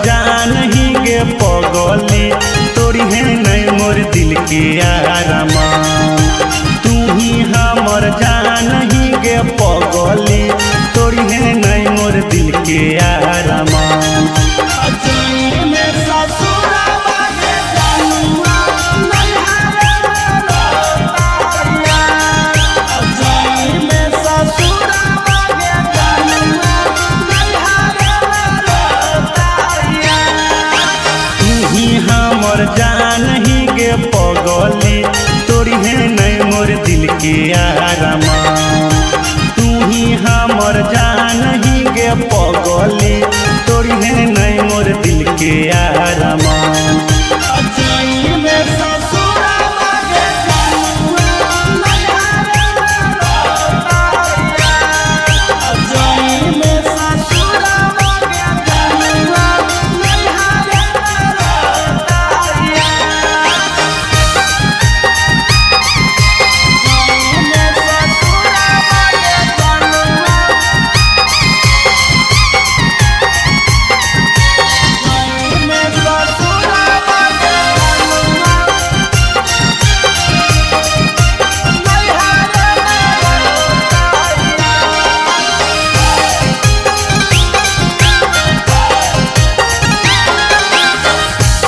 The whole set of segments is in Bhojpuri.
जान ही गे पगली तोरी है नहीं मोर दिल के आरामा। तू ही हमर जान ही गे पगली तोरी है नहीं मोर दिल के आरामा। हमर जान ही गे पगली तोरी है नहीं मोर दिल के आरामा। तू ही हमर जान ही गे पगली तोरी है नहीं मोर दिल के आरामा।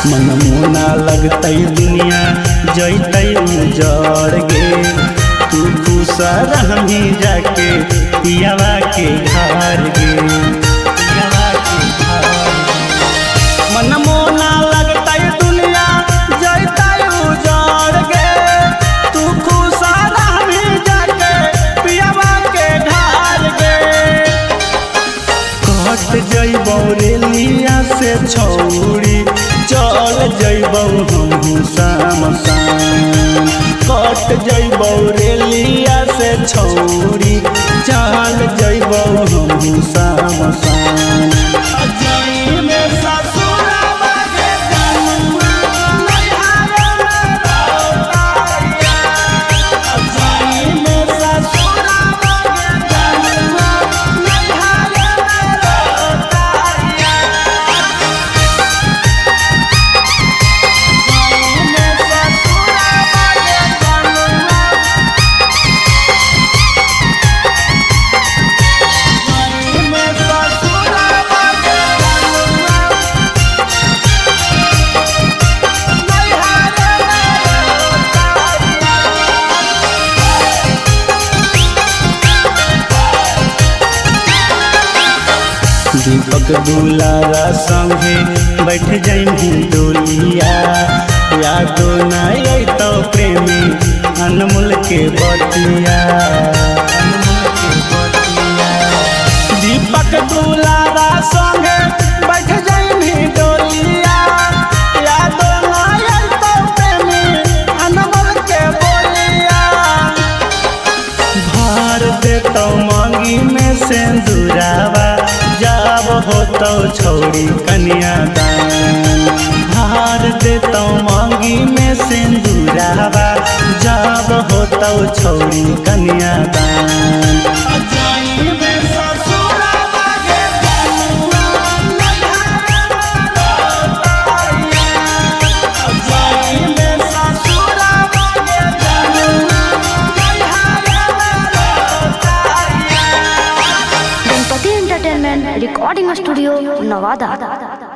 मन मोना लगतै दुनिया जैतै उजड़ गे। तू खुश रही जाके पियावा के घर गे। मन मोना लगतै दुनिया जैतै उजड़ गे। तू खुश रही जाके पियावा के घर गे। कट जइबौ रेलिया से छौरी चल जइबौ हमहू शाम-शाम। कट जइबौ रेलिया से छौरी चल जइबौ हमहू शाम-शाम। दीपक दुलारा संगे बैठ जाइम डोलिया। यादो नहीं अइतौ प्रेमी अनमोल के बतिया। दीपक दुलारा संगे बैठ जाइम डोलिया। यादो नहीं अइतौ प्रेमी अनमोल के बोलिया। भर देतौ मांगी में सिंदूरावा जब होतौ छौरी कन्यादान। भार देतौ मांगी में सिंदूरावा जब होतौ छौरी कन्यादान। Recording studio Nawada.